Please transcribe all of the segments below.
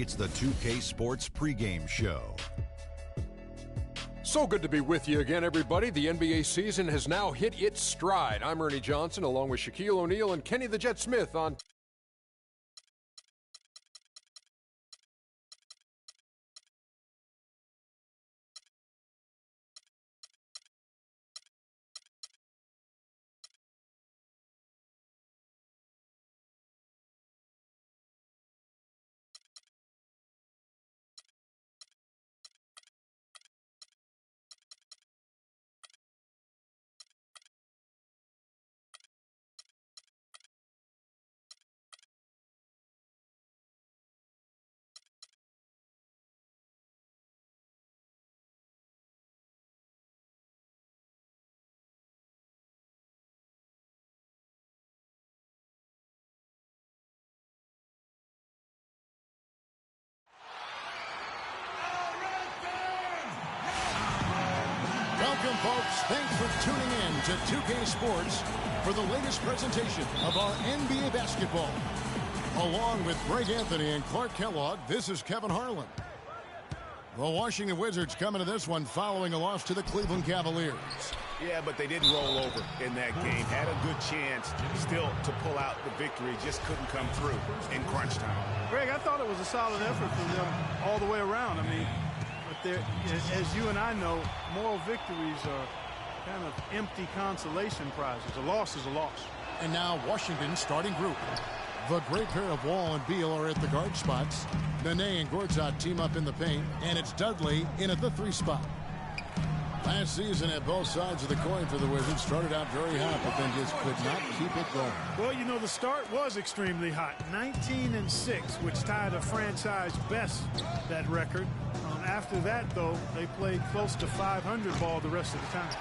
It's the 2K Sports pregame show. So good to be with you again, everybody. The NBA season has now hit its stride. I'm Ernie Johnson, along with Shaquille O'Neal and Kenny the Jet Smith on Welcome, folks. Thanks for tuning in to 2K Sports for the latest presentation of our NBA basketball. Along with Greg Anthony and Clark Kellogg, this is Kevin Harlan. The Washington Wizards coming to this one following a loss to the Cleveland Cavaliers. Yeah, but they didn't roll over in that game. Had a good chance still to pull out the victory. Just couldn't come through in crunch time. Greg, I thought it was a solid effort from them all the way around. I mean, but as you and I know, moral victories are kind of empty consolation prizes. A loss is a loss. And now Washington's starting group. The great pair of Wall and Beal are at the guard spots. Nene and Gortat team up in the paint, and it's Dudley in at the 3 spot. Last season at both sides of the coin for the Wizards started out very hot, but then just could not keep it going. Well, you know, the start was extremely hot. 19-6, which tied a franchise best, that record. After that, though, they played close to 500 ball the rest of the time.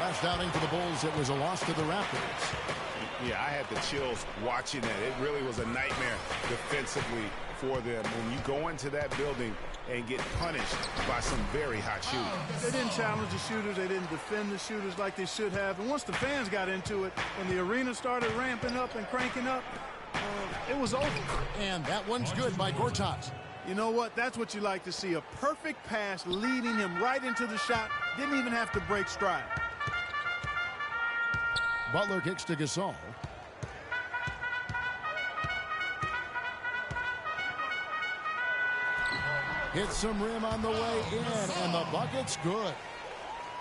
Last outing for the Bulls, it was a loss to the Raptors. Yeah, I had the chills watching that. It really was a nightmare defensively for them. When you go into that building and get punished by some very hot shooters. They didn't challenge the shooters. They didn't defend the shooters like they should have. And once the fans got into it and the arena started ramping up and cranking up, it was over. And that one's good by Gortat. You know what? That's what you like to see. A perfect pass leading him right into the shot. Didn't even have to break stride. Butler kicks to Gasol. Hits some rim on the way in, and the bucket's good.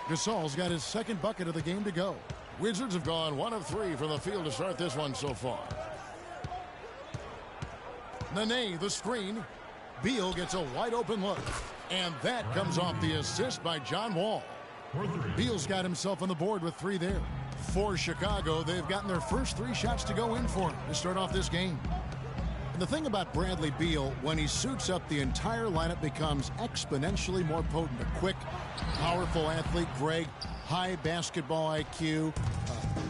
Gasol's got his second bucket of the game to go. Wizards have gone 1 of 3 from the field to start this one so far. Nene, the screen. Beal gets a wide open look, and that comes off the assist by John Wall. Beal's got himself on the board with 3 there. For Chicago, they've gotten their first 3 shots to go in for him to start off this game. And the thing about Bradley Beal, when he suits up, the entire lineup becomes exponentially more potent. A quick, powerful athlete, Greg, high basketball IQ,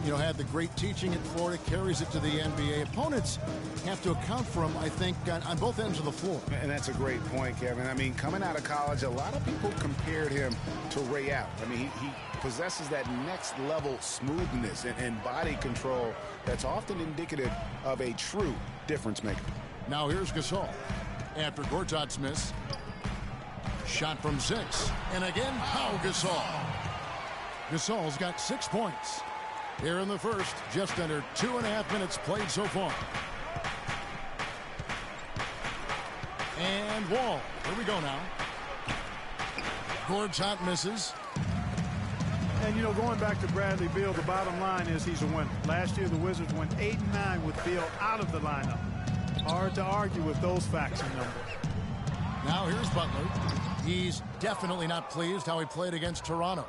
had the great teaching at Florida, carries it to the NBA. Opponents have to account for him, I think, on both ends of the floor. And that's a great point, Kevin. I mean, coming out of college, a lot of people compared him to Ray Allen. I mean, he possesses that next level smoothness and body control that's often indicative of a true difference maker. Now here's Gasol. After Gortat's miss. Shot from 6. And again, Pau Gasol. Gasol's got 6 points. Here in the first, just under 2.5 minutes played so far. And Wall. Here we go now. Gortat misses. And, going back to Bradley Beal, the bottom line is he's a winner. Last year, the Wizards went 8-9 with Beal out of the lineup. Hard to argue with those facts and numbers. Now here's Butler. He's definitely not pleased how he played against Toronto.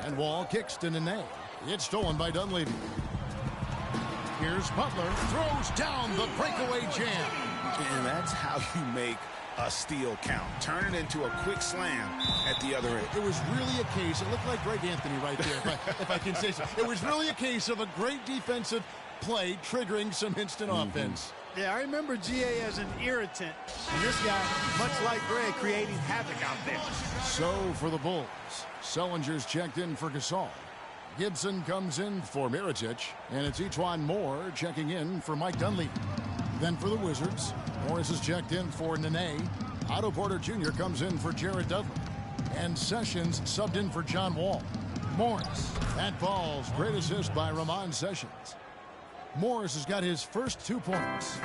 And Wall kicks to Nene. It's stolen by Dunleavy. Here's Butler. Throws down the breakaway jam. And that's how you make a steal count. Turn it into a quick slam at the other end. It was really a case, it looked like Greg Anthony right there, if I can say so. It was really a case of a great defensive play triggering some instant offense. Yeah, I remember GA as an irritant. And this guy, much like Greg, creating havoc out there. So for the Bulls, Sellinger's checked in for Gasol. Gibson comes in for Miritich, and it's Etuan Moore checking in for Mike Dunleavy. Then for the Wizards, Morris is checked in for Nene. Otto Porter Jr. comes in for Jared Dudley. And Sessions subbed in for John Wall. Morris, that ball's great assist by Ramon Sessions. Morris has got his first 2 points.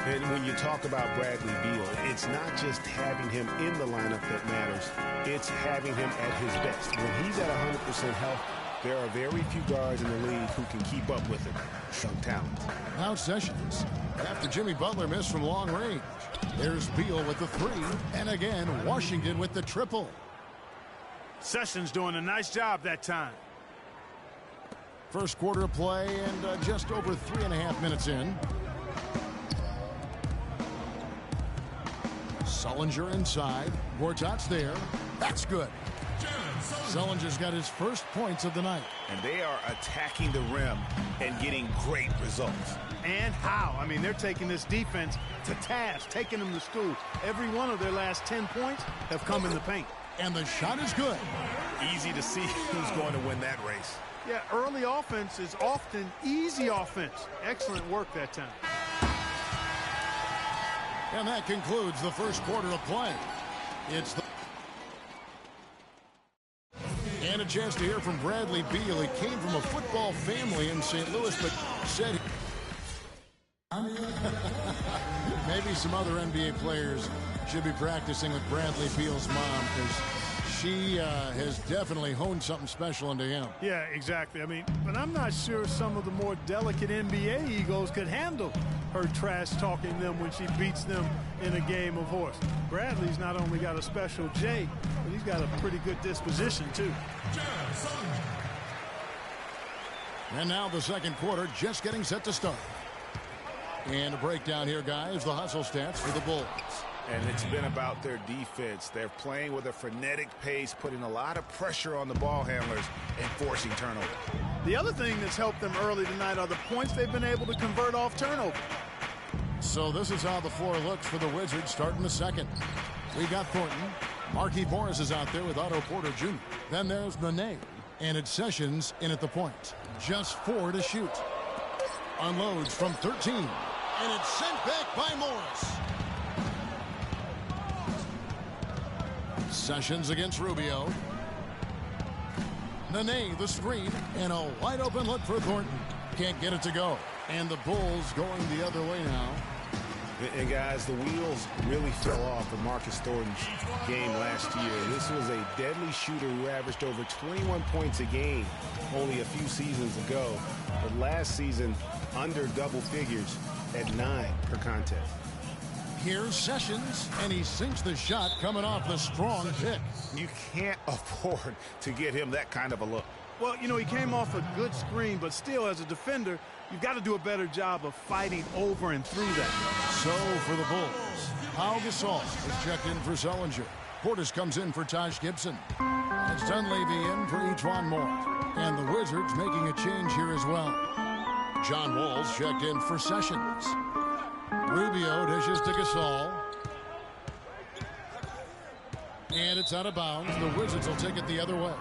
And when you talk about Bradley Beal, it's not just having him in the lineup that matters. It's having him at his best. When he's at 100% health, there are very few guards in the league who can keep up with him. Some talent. Now Sessions, after Jimmy Butler missed from long range. There's Beal with the 3, and again, Washington with the triple. Sessions doing a nice job that time. First quarter of play and just over 3.5 minutes in. Sullinger inside. Gortat's there. That's good. Sullinger's got his first points of the night. And they are attacking the rim and getting great results. And how? I mean, they're taking this defense to task, taking them to school. Every one of their last 10 points have come in the paint. And the shot is good. Easy to see who's going to win that race. Yeah, early offense is often easy offense. Excellent work that time. And that concludes the first quarter of play. It's the and a chance to hear from Bradley Beal. He came from a football family in St. Louis, but said maybe some other NBA players should be practicing with Bradley Beal's mom, because she has definitely honed something special into him. Yeah, exactly. I mean, but I'm not sure some of the more delicate NBA egos could handle her trash talking them when she beats them in a game of horse. Bradley's not only got a special J, but he's got a pretty good disposition too. And now the second quarter just getting set to start. And a breakdown here, guys. The hustle stats for the Bulls. And it's been about their defense. They're playing with a frenetic pace, putting a lot of pressure on the ball handlers and forcing turnovers. The other thing that's helped them early tonight are the points they've been able to convert off turnover. So this is how the floor looks for the Wizards starting the second. We got Thornton. Marquis Morris is out there with Otto Porter Jr. Then there's Nene. And it's Sessions in at the point. Just 4 to shoot. Unloads from 13. And it's sent back by Morris. Sessions against Rubio. Nene, the screen, and a wide open look for Thornton. Can't get it to go. And the Bulls going the other way now. And guys, the wheels really fell off of Marcus Thornton's game last year. This was a deadly shooter who averaged over 21 points a game only a few seasons ago. But last season, under double figures at 9 per contest. Here's Sessions, and he sinks the shot coming off the strong pick. You can't afford to get him that kind of a look. Well, you know, he came off a good screen, but still, as a defender, you've got to do a better job of fighting over and through that. So for the Bulls, Pau Gasol is checked in for Sullinger. Portis comes in for Taj Gibson. It's Dunleavy in for Etuan Moore. And the Wizards making a change here as well. John Wall's checked in for Sessions. Rubio dishes to Gasol. And it's out of bounds. The Wizards will take it the other way.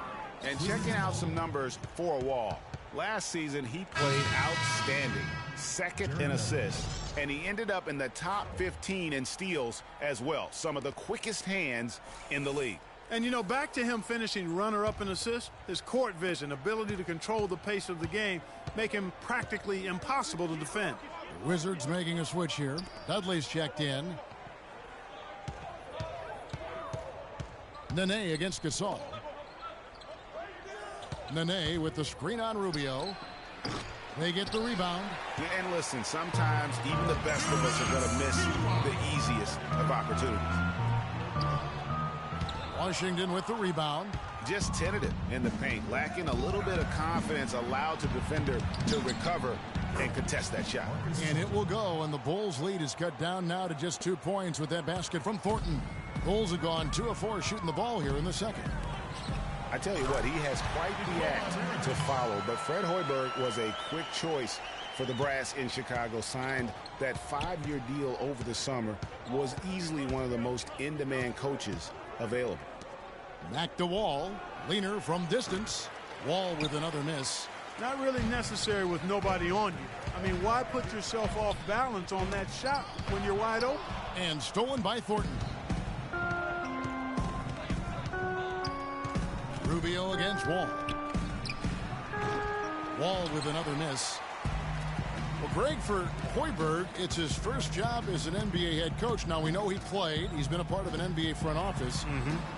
And checking out some numbers for Wall. Last season, he played outstanding. Second in assists. And he ended up in the top 15 in steals as well. Some of the quickest hands in the league. And, you know, back to him finishing runner-up in assists, his court vision, ability to control the pace of the game, make him practically impossible to defend. Wizards making a switch here. Dudley's checked in. Nene against Gasol. Nene with the screen on Rubio. They get the rebound. Yeah, and listen, sometimes even the best of us are going to miss the easiest of opportunities. Washington with the rebound. Just tentative in the paint, lacking a little bit of confidence, allowed the defender to recover and contest that shot. And it will go, and the Bulls' lead is cut down now to just 2 points with that basket from Thornton. Bulls have gone 2 of 4 shooting the ball here in the second. I tell you what, he has quite the act to follow, but Fred Hoiberg was a quick choice for the brass in Chicago. Signed that 5-year deal over the summer, was easily one of the most in-demand coaches available. Back to Wall. Leaner from distance. Wall with another miss. Not really necessary with nobody on you. I mean, why put yourself off balance on that shot when you're wide open? And stolen by Thornton. Rubio against Wall. Wall with another miss. Well, Greg, for Hoiberg, it's his first job as an NBA head coach. Now, we know he played. He's been a part of an NBA front office.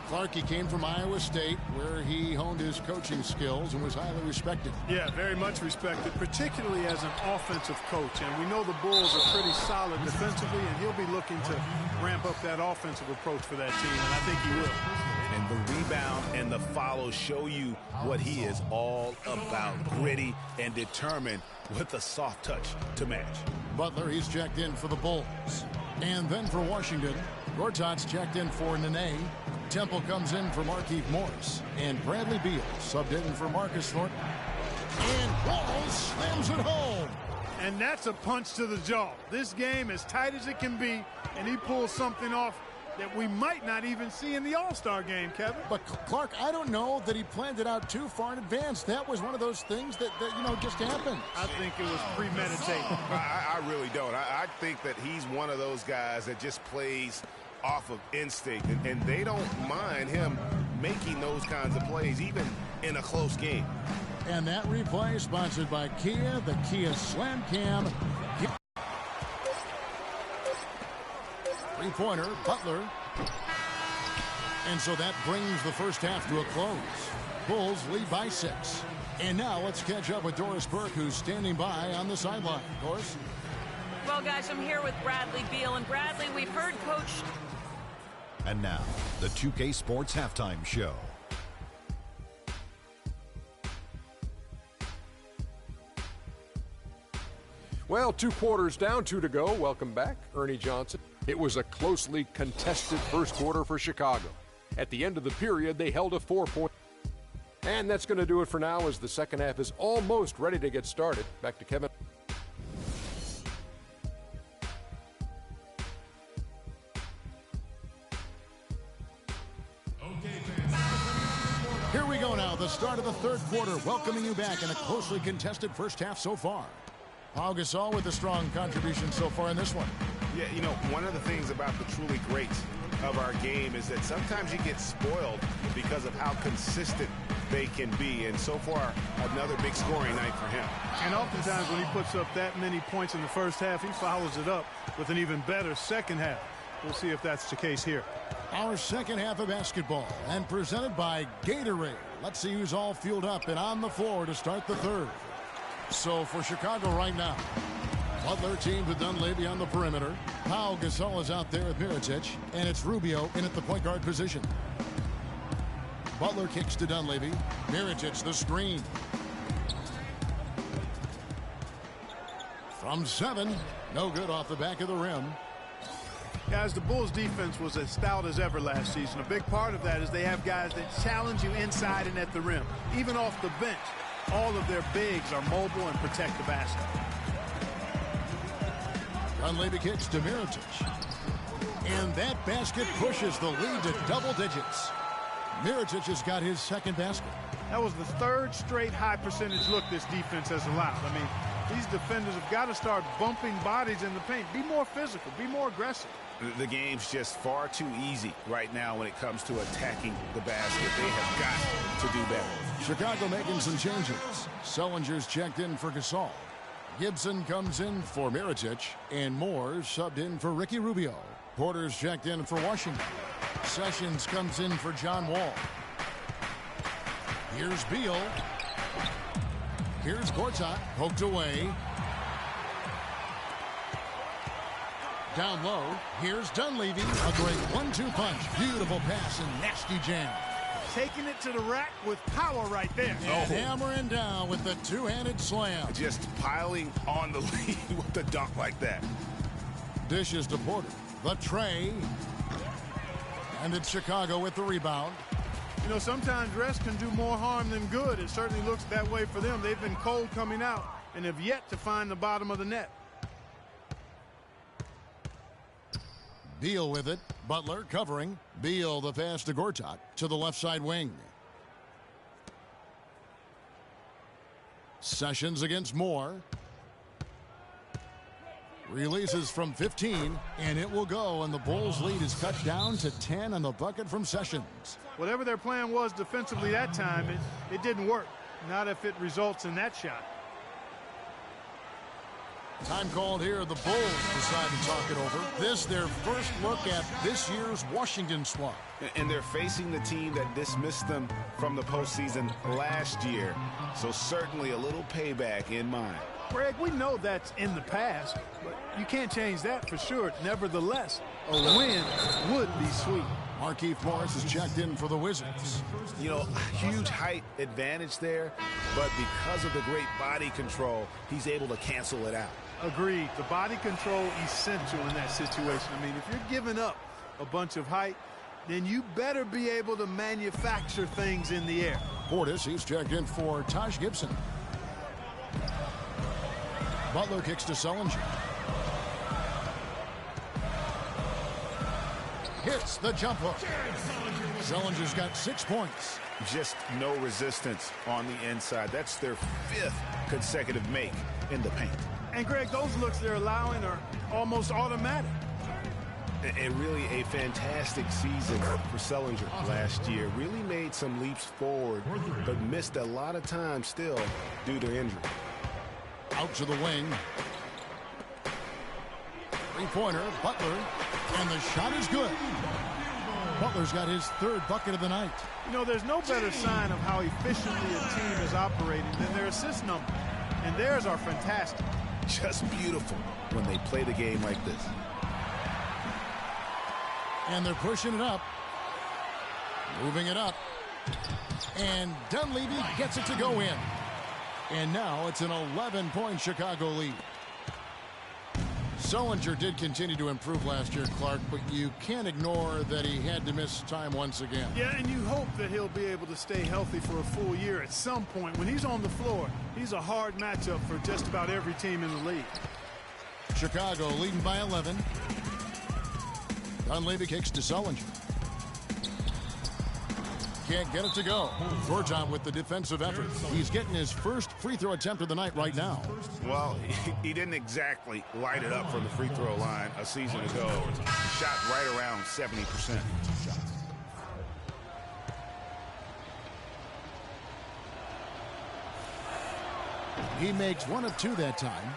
Clark, he came from Iowa State, where he honed his coaching skills and was highly respected. Yeah, very much respected, particularly as an offensive coach. And we know the Bulls are pretty solid defensively, and he'll be looking to ramp up that offensive approach for that team, and I think he will. And the rebound and the follow show you what he is all about. Gritty and determined with a soft touch to match. Butler, he's checked in for the Bulls. And then for Washington, Gortat's checked in for Nene. Temple comes in for Markieff Morris. And Bradley Beal subbed in for Marcus Thornton. And Wall slams it home. And that's a punch to the jaw. This game as tight as it can be, and he pulls something off that we might not even see in the All-Star game, Kevin. But, Clark, I don't know that he planned it out too far in advance. That was one of those things that just happened. I think it was premeditated. I really don't. I think that he's one of those guys that just plays off of instinct, and they don't mind him making those kinds of plays, even in a close game. And that replay sponsored by Kia, the Kia Slam Cam. Three-pointer, Butler. And so that brings the first half to a close. Bulls lead by 6. And now let's catch up with Doris Burke, who's standing by on the sideline. Doris? Well, guys, I'm here with Bradley Beal. And Bradley, we've heard Coach... And now, the 2K Sports Halftime Show. Well, 2 quarters down, 2 to go. Welcome back, Ernie Johnson. It was a closely contested first quarter for Chicago. At the end of the period, they held a 4-point. And that's going to do it for now as the second half is almost ready to get started. Back to Kevin. Here we go now, the start of the third quarter, welcoming you back in a closely contested first half so far. Pau Gasol with a strong contribution so far in this one. Yeah, you know, one of the things about the truly greats of our game is that sometimes you get spoiled because of how consistent they can be. And so far, another big scoring night for him. And oftentimes when he puts up that many points in the first half, he follows it up with an even better second half. We'll see if that's the case here. Our second half of basketball and presented by Gatorade. Let's see who's all fueled up and on the floor to start the third. So for Chicago right now, Butler teamed with Dunleavy on the perimeter. Pau Gasol is out there with Mirotic, and it's Rubio in at the point guard position. Butler kicks to Dunleavy. Mirotic the screen. From 7, no good off the back of the rim. Guys, the Bulls defense was as stout as ever last season. A big part of that is they have guys that challenge you inside and at the rim. Even off the bench, all of their bigs are mobile and protect the basket. Dunleavy kicks to Mirotic. And that basket pushes the lead to double digits. Mirotic has got his second basket. That was the third straight high percentage look this defense has allowed. I mean, these defenders have got to start bumping bodies in the paint. Be more physical. Be more aggressive. The game's just far too easy right now when it comes to attacking the basket. They have got to do better. Chicago making some changes. Sellinger's checked in for Gasol. Gibson comes in for Mirotic, and Moore subbed in for Ricky Rubio. Porter's checked in for Washington. Sessions comes in for John Wall. Here's Beal. Here's Gortat, poked away. Down low, here's Dunleavy. A great 1-2 punch. Beautiful pass and nasty jam. Taking it to the rack with power right there. And hammering down with the two-handed slam. Just piling on the lead with a dunk like that. Dishes to Porter. The tray. And it's Chicago with the rebound. You know, sometimes rest can do more harm than good. It certainly looks that way for them. They've been cold coming out and have yet to find the bottom of the net. Beal with it. Butler covering. Beal the pass to Gortat to the left side wing. Sessions against Moore. Releases from 15, and it will go, and the Bulls' lead is cut down to 10 on the bucket from Sessions. Whatever their plan was defensively that time, it didn't work. Not if it results in that shot. Time called here. The Bulls decide to talk it over. This their first look at this year's Washington squad. And they're facing the team that dismissed them from the postseason last year. So certainly a little payback in mind. Greg, we know that's in the past, but you can't change that for sure. Nevertheless, a win would be sweet. Markieff Morris is checked in for the Wizards. You know, huge height advantage there, but because of the great body control, he's able to cancel it out. Agreed. The body control essential in that situation. I mean, if you're giving up a bunch of height, then you better be able to manufacture things in the air. Portis, he's checked in for Taj Gibson. Butler kicks to Sullinger. Hits the jump hook. Sullinger's got 6 points. Just no resistance on the inside. That's their 5th consecutive make in the paint. And, Greg, those looks they're allowing are almost automatic. And really a fantastic season for Sullinger last year. Really made some leaps forward, but missed a lot of time still due to injury. Out to the wing. Three-pointer, Butler, and the shot is good. Butler's got his 3rd bucket of the night. You know, there's no better sign of how efficiently a team is operating than their assist number. And theirs are fantastic. Just beautiful when they play the game like this. And they're pushing it up. Moving it up. And Dunleavy gets it to go in. And now it's an 11-point Chicago lead. Sullinger did continue to improve last year, Clark, but you can't ignore that he had to miss time once again. Yeah, and you hope that he'll be able to stay healthy for a full year at some point. When he's on the floor, he's a hard matchup for just about every team in the league. Chicago leading by 11. Dunleavy kicks to Sullinger. Can't get it to go. Georgian with the defensive effort. He's getting his first free throw attempt of the night right now. Well, he didn't exactly light it up from the free throw line a season ago. Shot right around 70%. He makes 1 of 2 that time.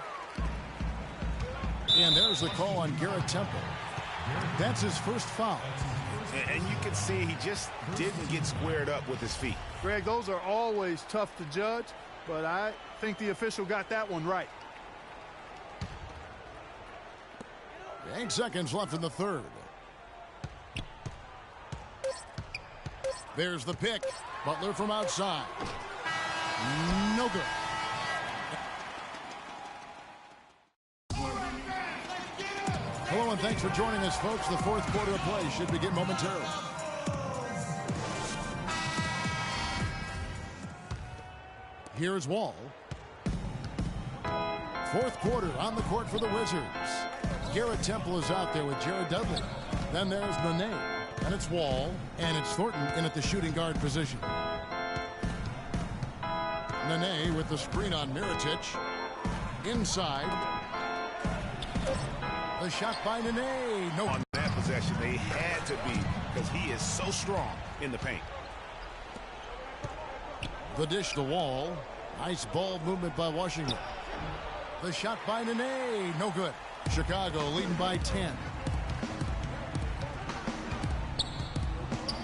And there's the call on Garrett Temple. That's his first foul. And you can see he just didn't get squared up with his feet. Greg, those are always tough to judge, but I think the official got that one right. 8 seconds left in the 3rd. There's the pick. Butler from outside. No good. Hello and thanks for joining us, folks. The 4th quarter of play should begin momentarily. Here's Wall. 4th quarter on the court for the Wizards. Garrett Temple is out there with Jared Dudley. Then there's Nene, and it's Wall, and it's Thornton in at the shooting guard position. Nene with the screen on Mirotic. Inside. The shot by Nene. No. On that possession, they had to be because he is so strong in the paint. The dish to Wall. Nice ball movement by Washington. The shot by Nene. No good. Chicago leading by 10.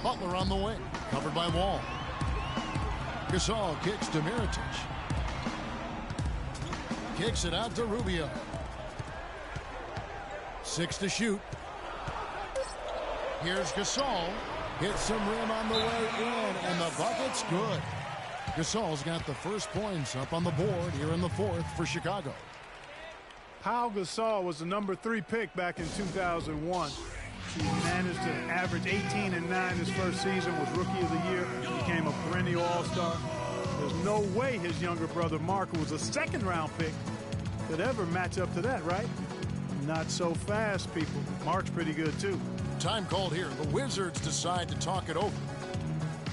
Butler on the wing. Covered by Wall. Gasol kicks to Mirotic. Kicks it out to Rubio. 6 to shoot. Here's Gasol. Hits some rim on the way in, and the bucket's good. Gasol's got the first points up on the board here in the 4th for Chicago. Pau Gasol was the number 3 pick back in 2001. He managed to average 18 and 9 his first season, was Rookie of the Year, became a perennial All-Star. There's no way his younger brother Mark, who was a 2nd-round pick, could ever match up to that, right? Not so fast, people. Mark's pretty good, too. Time called here. The Wizards decide to talk it over.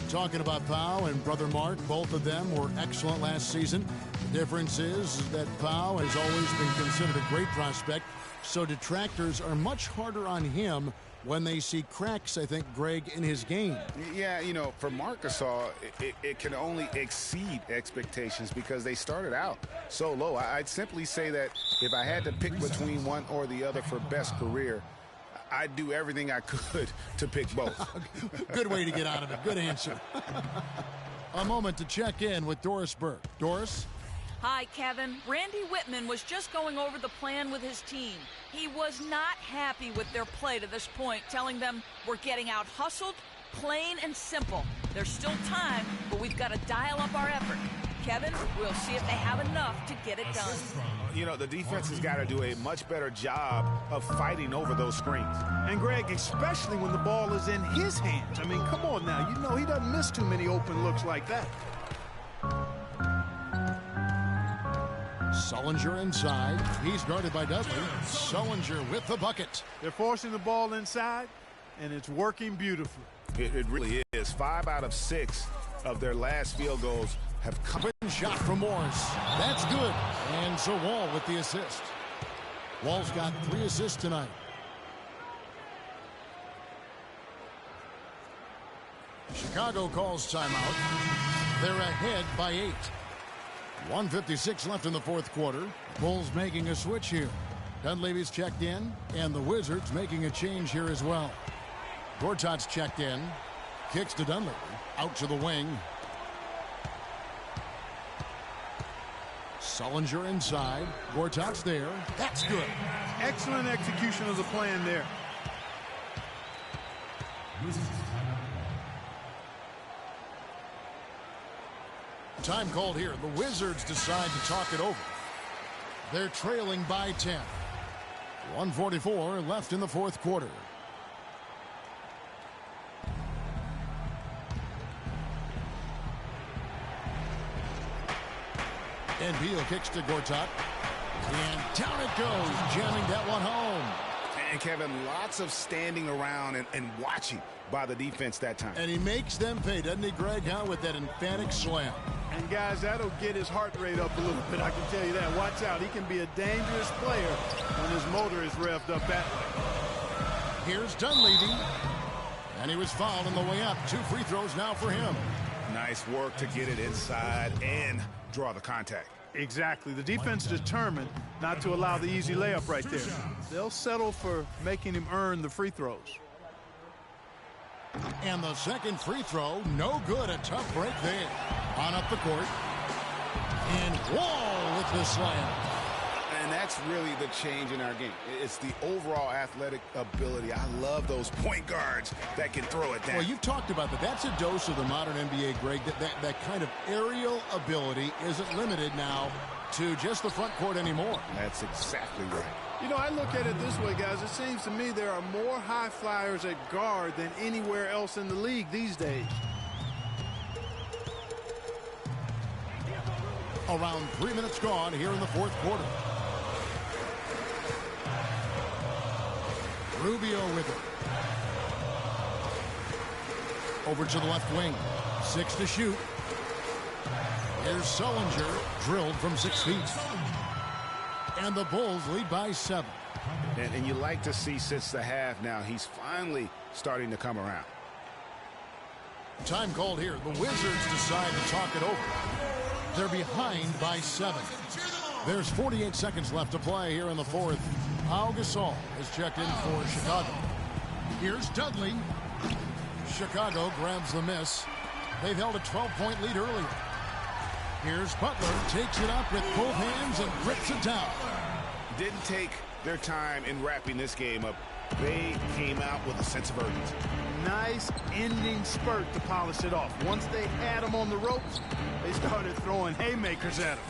Talking about Powell and brother Mark, both of them were excellent last season. The difference is that Powell has always been considered a great prospect, so detractors are much harder on him when they see cracks, I think, Greg, in his game. Yeah, you know, for Marc Gasol, it can only exceed expectations because they started out so low. I'd simply say that if I had to pick between one or the other for best career, I'd do everything I could to pick both. Good way to get out of it. Good answer. A moment to check in with Doris Burke. Doris? Hi, Kevin. Randy Whitman was just going over the plan with his team. He was not happy with their play to this point, telling them we're getting out hustled, plain and simple. There's still time, but we've got to dial up our effort. Kevin, we'll see if they have enough to get it done. You know, the defense has got to do a much better job of fighting over those screens. And, Greg, especially when the ball is in his hands. I mean, come on now. You know he doesn't miss too many open looks like that. Sullinger inside. He's guarded by Dudley. Sullinger with the bucket. They're forcing the ball inside, and it's working beautifully. It really is. 5 out of 6 of their last field goals have come. Shot from Morris. That's good. And so Wall with the assist. Wall's got 3 assists tonight. Chicago calls timeout. They're ahead by 8. 1:56 left in the fourth quarter. Bulls making a switch here. Dunleavy's checked in, and the Wizards making a change here as well. Gortat's checked in. Kicks to Dunleavy. Out to the wing. Sullinger inside. Gortat's there. That's good. Excellent execution of the plan there. Time called here. The Wizards decide to talk it over. They're trailing by 10. 1:44 left in the fourth quarter. And Beal kicks to Gortat. And down it goes, jamming that one home. And Kevin, lots of standing around and watching by the defense that time. And he makes them pay, doesn't he, Greg, with that emphatic slam. And, guys, that'll get his heart rate up a little bit, I can tell you that. Watch out. He can be a dangerous player when his motor is revved up that way. Here's Dunleavy. And he was fouled on the way up. 2 free throws now for him. Nice work to get it inside and draw the contact. Exactly. The defense determined not to allow the easy layup right there. They'll settle for making him earn the free throws. And the second free throw, no good. A tough break there. On up the court. And Wall with the slam. And that's really the change in our game. It's the overall athletic ability. I love those point guards that can throw it down. Well, you've talked about that. That's a dose of the modern NBA, Greg. That kind of aerial ability isn't limited now to just the front court anymore. That's exactly right. You know, I look at it this way, guys. It seems to me there are more high flyers at guard than anywhere else in the league these days. Around 3 minutes gone here in the fourth quarter. Rubio with it. Over to the left wing. 6 to shoot. Here's Sullinger, drilled from 6 feet. And the Bulls lead by 7. And you like to see since the half now, he's finally starting to come around. Time called here. The Wizards decide to talk it over. They're behind by 7. There's 48 seconds left to play here in the fourth. Pau Gasol is checked in for Chicago. Here's Dudley. Chicago grabs the miss. They've held a 12-point lead earlier. Here's Butler, takes it up with both hands and rips it down. Didn't take their time in wrapping this game up. They came out with a sense of urgency. Nice ending spurt to polish it off. Once they had him on the ropes, they started throwing haymakers at him.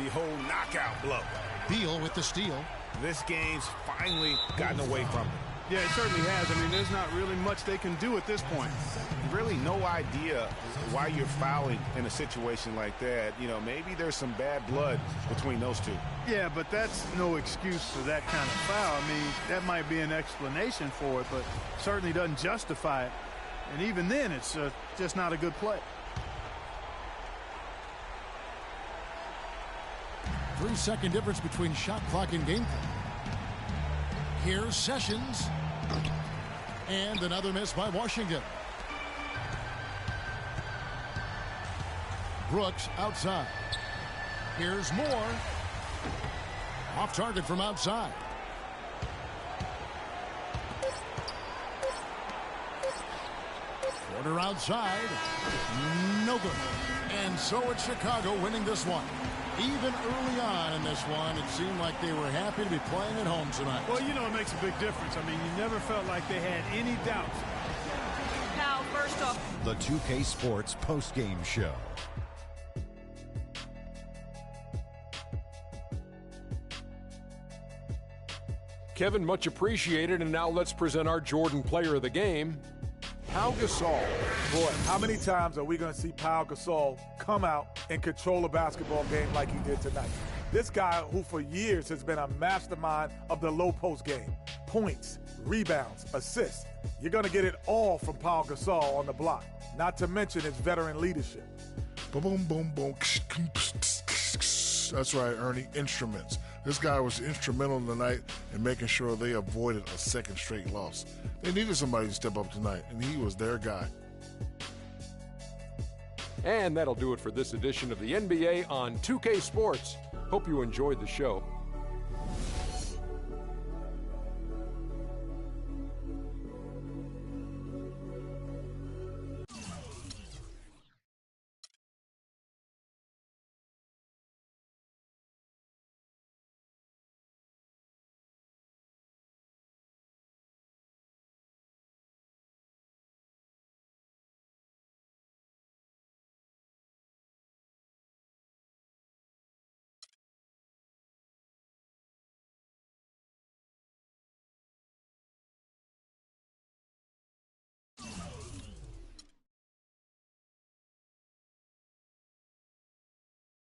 The whole knockout blow. Beal with the steal. This game's finally gotten away from them. Yeah, it certainly has. I mean, there's not really much they can do at this point. Really no idea why you're fouling in a situation like that. You know, maybe there's some bad blood between those two. Yeah, but that's no excuse for that kind of foul. I mean, that might be an explanation for it, but certainly doesn't justify it. And even then, it's just not a good play. 3-second difference between shot clock and game clock. Here's Sessions. And another miss by Washington. Brooks outside. Here's Moore. Off target from outside. Porter outside. No good. And so it's Chicago winning this one. Even early on in this one, it seemed like they were happy to be playing at home tonight. Well, you know, it makes a big difference. I mean, you never felt like they had any doubts. Now, first off, The 2K Sports postgame show. Kevin, much appreciated. And now let's present our Jordan Player of the Game, Pau Gasol. Boy, how many times are we going to see Pau Gasol come out and control a basketball game like he did tonight? This guy who for years has been a mastermind of the low post game. Points, rebounds, assists. You're going to get it all from Pau Gasol on the block, not to mention his veteran leadership. Boom, boom, boom. That's right, Ernie. Instruments. This guy was instrumental tonight in making sure they avoided a second straight loss. They needed somebody to step up tonight, and he was their guy. And that'll do it for this edition of the NBA on 2K Sports. Hope you enjoyed the show.